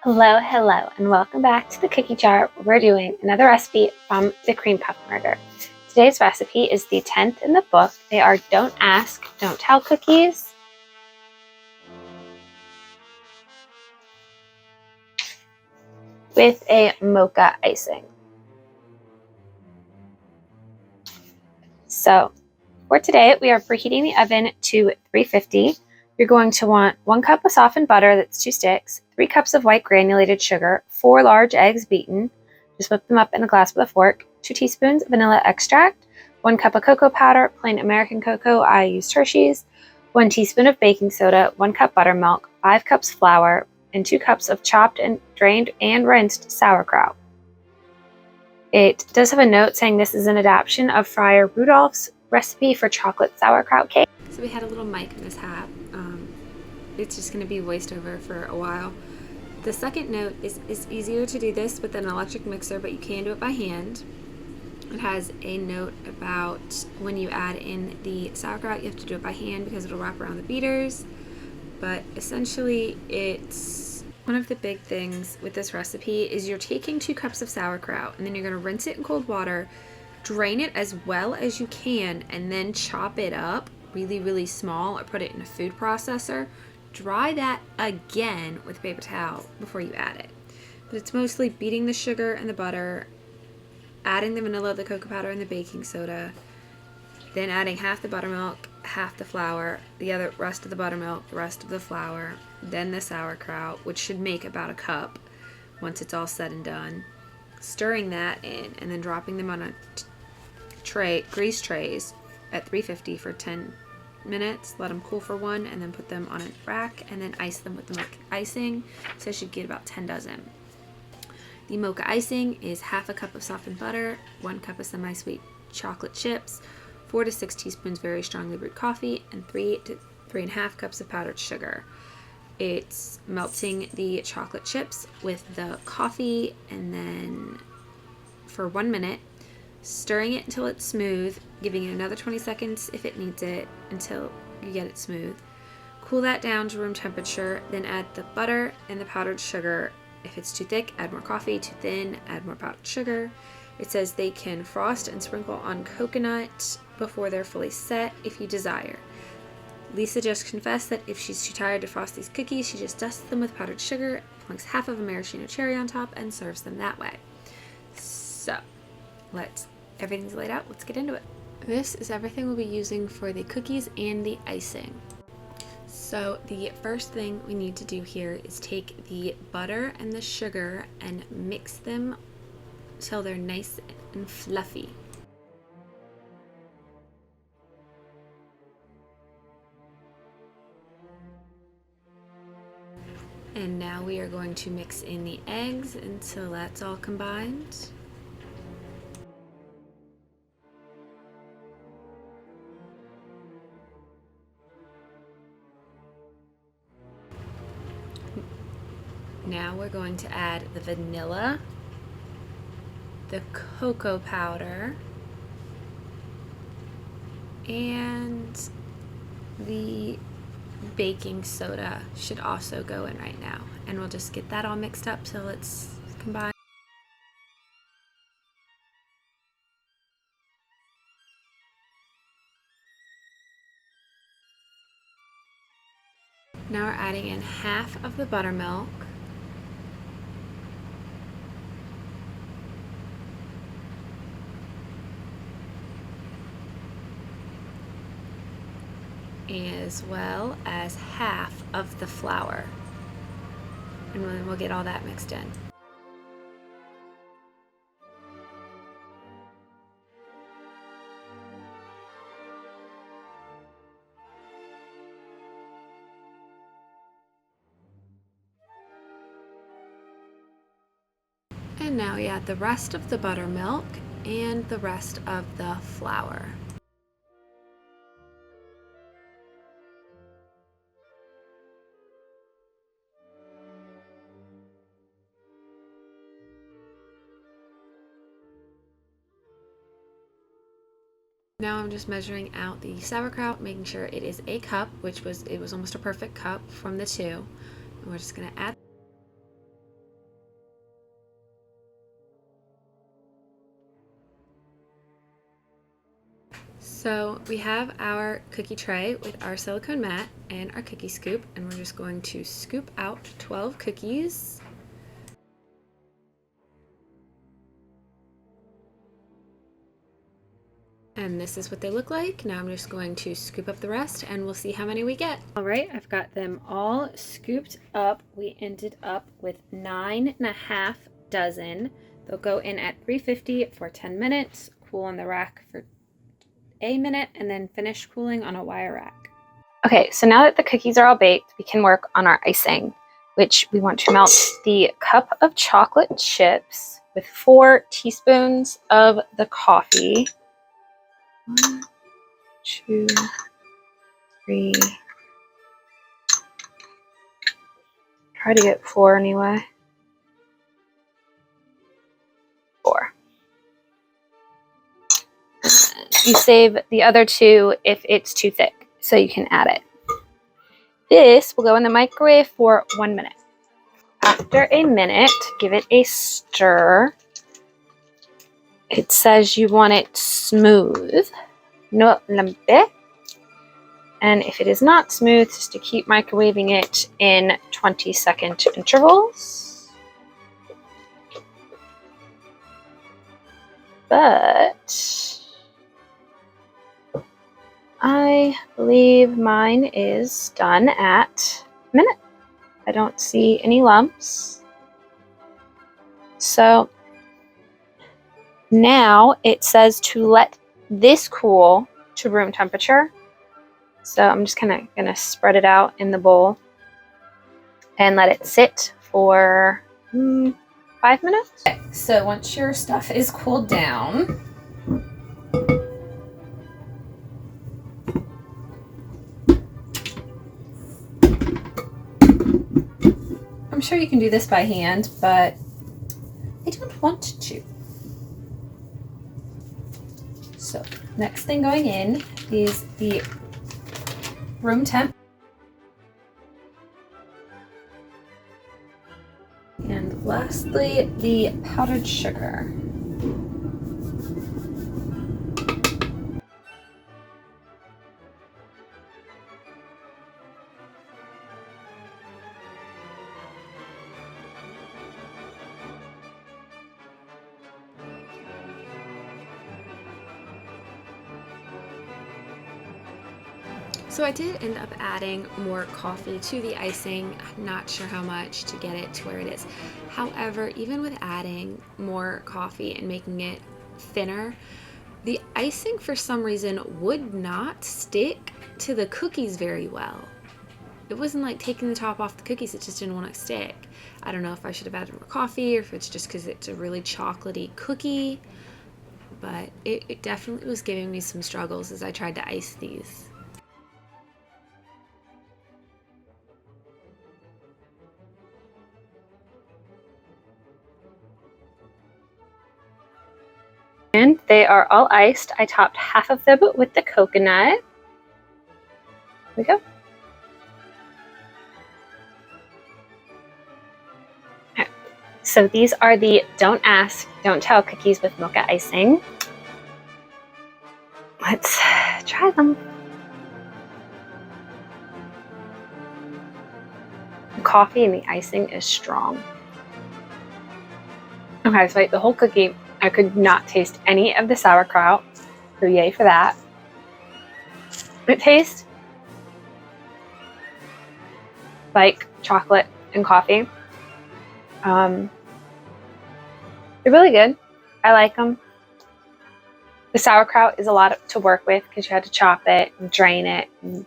Hello, hello, and welcome back to the Cookie Jar. We're doing another recipe from the Cream Puff Murder. Today's recipe is the 10th in the book. They are Don't Ask, Don't Tell cookies. With a mocha icing. So, for today, we are preheating the oven to 350. You're going to want 1 cup of softened butter, that's 2 sticks, 3 cups of white granulated sugar, 4 large eggs beaten, just whip them up in a glass with a fork, 2 teaspoons vanilla extract, 1 cup of cocoa powder, plain American cocoa, I used Hershey's, 1 teaspoon of baking soda, 1 cup buttermilk, 5 cups flour, and 2 cups of chopped and drained and rinsed sauerkraut. It does have a note saying this is an adaptation of Friar Rudolph's recipe for chocolate sauerkraut cake. So we had a little mic mishap. It's just going to be voiced over for a while. The second note is it's easier to do this with an electric mixer, but you can do it by hand. It has a note about when you add in the sauerkraut, you have to do it by hand because it'll wrap around the beaters. But essentially, it's one of the big things with this recipe is you're taking 2 cups of sauerkraut and then you're going to rinse it in cold water, drain it as well as you can, and then chop it up really, really small or put it in a food processor. Dry that again with a paper towel before you add it. But it's mostly beating the sugar and the butter, adding the vanilla, the cocoa powder, and the baking soda, then adding half the buttermilk, half the flour, the rest of the buttermilk, the rest of the flour, then the sauerkraut, which should make about a cup once it's all said and done. Stirring that in and then dropping them on a grease trays at 350 for 10 minutes. Let them cool for 1 and then put them on a rack and then ice them with the mocha icing. So I should get about 10 dozen. The mocha icing is half a cup of softened butter, 1 cup of semi-sweet chocolate chips, 4 to 6 teaspoons very strongly brewed coffee, and 3 to 3.5 cups of powdered sugar. It's melting the chocolate chips with the coffee and then for 1 minute, stirring it until it's smooth, giving it another 20 seconds if it needs it until you get it smooth. Cool that down to room temperature, then add the butter and the powdered sugar. If it's too thick, add more coffee. Too thin, add more powdered sugar. It says they can frost and sprinkle on coconut before they're fully set if you desire. Lisa just confessed that if she's too tired to frost these cookies, she just dusts them with powdered sugar, plunks half of a maraschino cherry on top, and serves them that way. So, everything's laid out, let's get into it. This is everything we'll be using for the cookies and the icing. So the first thing we need to do here is take the butter and the sugar and mix them till they're nice and fluffy. And now we are going to mix in the eggs until that's all combined. Now we're going to add the vanilla, the cocoa powder, and the baking soda should also go in right now. And we'll just get that all mixed up till it's combined. Now we're adding in half of the buttermilk. As well as half of the flour. And then we'll get all that mixed in. And now we add the rest of the buttermilk and the rest of the flour. Now I'm just measuring out the sauerkraut, making sure it is a cup, it was almost a perfect cup from the 2. And we're just going to add So we have our cookie tray with our silicone mat and our cookie scoop, and we're just going to scoop out 12 cookies. And this is what they look like. Now I'm just going to scoop up the rest and we'll see how many we get. All right, I've got them all scooped up. We ended up with 9.5 dozen. They'll go in at 350 for 10 minutes, cool on the rack for a minute, and then finish cooling on a wire rack. Okay, so now that the cookies are all baked, we can work on our icing, which we want to melt the cup of chocolate chips with 4 teaspoons of the coffee. 1, 2, 3. Try to get 4 anyway. 4. You save the other 2 if it's too thick, so you can add it. This will go in the microwave for 1 minute. After a minute, give it a stir. It says you want it smooth, no lumpy. And if it is not smooth, just to keep microwaving it in 20-second intervals. But I believe mine is done at a minute. I don't see any lumps. So now it says to let this cool to room temperature. So I'm just kind of going to spread it out in the bowl and let it sit for 5 minutes. Okay, so once your stuff is cooled down, I'm sure you can do this by hand, but I don't want to. So next thing going in is the room temp. And lastly, the powdered sugar. So I did end up adding more coffee to the icing. I'm not sure how much to get it to where it is. However, even with adding more coffee and making it thinner, the icing for some reason would not stick to the cookies very well. It wasn't like taking the top off the cookies, it just didn't want to stick. I don't know if I should have added more coffee or if it's just because it's a really chocolatey cookie, but it definitely was giving me some struggles as I tried to ice these. And they are all iced. I topped half of them with the coconut. Here we go. Okay. So these are the Don't Ask, Don't Tell cookies with mocha icing. Let's try them. The coffee and the icing is strong. Okay, so the whole cookie, I could not taste any of the sauerkraut, so yay for that. It tastes like chocolate and coffee. They're really good. I like them. The sauerkraut is a lot to work with because you had to chop it and drain it and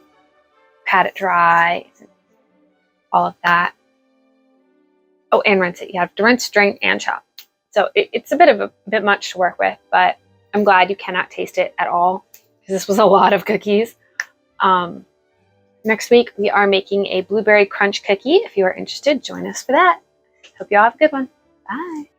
pat it dry, all of that. Oh, and rinse it. You have to rinse, drain, and chop. So it's a bit much to work with, but I'm glad you cannot taste it at all because this was a lot of cookies. Next week, we are making a blueberry crunch cookie. If you are interested, join us for that. Hope you all have a good one. Bye.